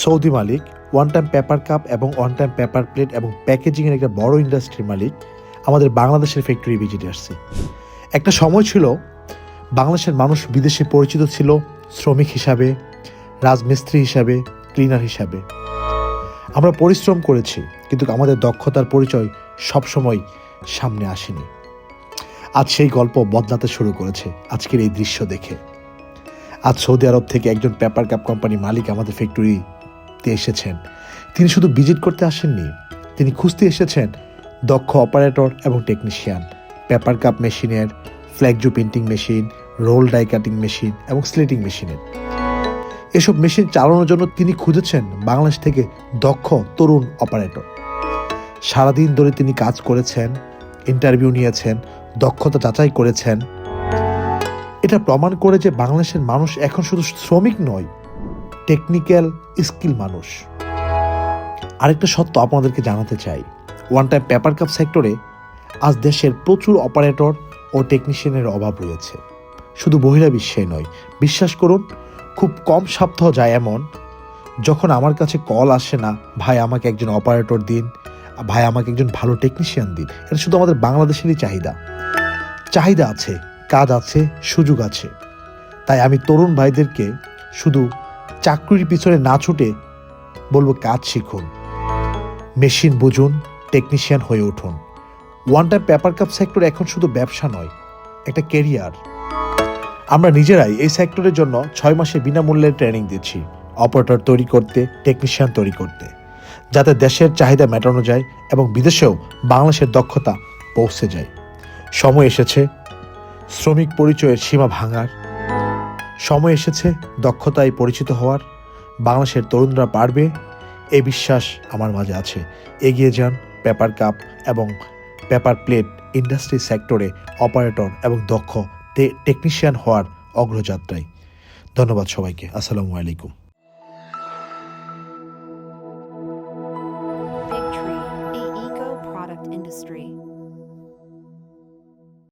Saudi মালিক, one time paper cup এবং one time paper plate এবং প্যাকেজিংয়ের একটা বড় ইন্ডাস্ট্রির মালিক আমাদের বাংলাদেশের ফ্যাক্টরি ভিজিটে আসছে। একটা সময় ছিল বাংলাদেশের মানুষ বিদেশে পরিচিত ছিল শ্রমিক হিসাবে, রাজমিস্ত্রি হিসাবে, ক্লিনার হিসাবে। আমরা পরিশ্রম করেছি, কিন্তু আমাদের দক্ষতার পরিচয় সবসময় সামনে আসেনি। আজ সেই গল্প বদলাতে শুরু করেছে আজকের এই দৃশ্য দেখে। আজ সৌদি আরব থেকে একজন পেপার কাপ কোম্পানি মালিক আমাদের ফ্যাক্টরিতে এসেছেন। তিনি শুধু ভিজিট করতে আসেননি, তিনি খুঁজতে এসেছেন দক্ষ অপারেটর এবং টেকনিশিয়ান, পেপার কাপ মেশিনের, ফ্ল্যাগজু printing machine, roll die cutting machine এবং স্লিটিং মেশিনের। এসব মেশিন চালানোর জন্য তিনি খুঁজেছেন বাংলাদেশ থেকে দক্ষ তরুণ অপারেটর। সারাদিন ধরে তিনি কাজ করেছেন, ইন্টারভিউ নিয়েছেন, দক্ষতা যাচাই করেছেন। এটা প্রমাণ করে যে বাংলাদেশের মানুষ এখন শুধু শ্রমিক নয়, টেকনিক্যাল স্কিল মানুষ। আরেকটা সত্য আপনাদেরকে জানাতে চাই, ওয়ান টাইম পেপার কাপ সেক্টরে আজ দেশের প্রচুর অপারেটর ও টেকনিশিয়ানের অভাব রয়েছে। শুধু বহিরাবিশ্বে নয়, বিশ্বাস করুন, খুব কম সপ্তাহ যায় এমন যখন আমার কাছে কল আসে না, ভাই আমাকে একজন অপারেটর দিন, ভাই আমাকে একজন ভালো টেকনিশিয়ান দিন। এটা শুধু আমাদের বাংলাদেশেরই চাহিদা আছে, কাজ আছে, সুযোগ আছে। তাই আমি তরুণ ভাইদেরকে শুধু চাকরির পিছনে না ছুটে বলবো, কাজ শিখুন, মেশিন বুঝুন, টেকনিশিয়ান হয়ে উঠুন। One time paper cup sector এখন শুধু ব্যবসা নয়, একটা ক্যারিয়ার। আমরা নিজেরাই এই সেক্টরের জন্য 6 মাসে বিনামূল্যে ট্রেনিং দিচ্ছি, অপারেটর তৈরি করতে, টেকনিশিয়ান তৈরি করতে, যাতে দেশের চাহিদা মেটানো যায় এবং বিদেশেও বাংলাদেশের দক্ষতা পৌঁছে যায়। সময় এসেছে শ্রমিক পরিচয়ের সীমা ভাঙার, সময় এসেছে দক্ষতায় পরিচিত হওয়ার। বাংলাদেশের তরুণরা পারবে, এই বিশ্বাস আমার মাঝে আছে। এগিয়ে যান পেপার কাপ এবং পেপার প্লেট ইন্ডাস্ট্রি সেক্টরে অপারেটর এবং দক্ষ টেকনিশিয়ান হওয়ার অগ্রযাত্রায়। ধন্যবাদ সবাইকে। আসসালামু আলাইকুম।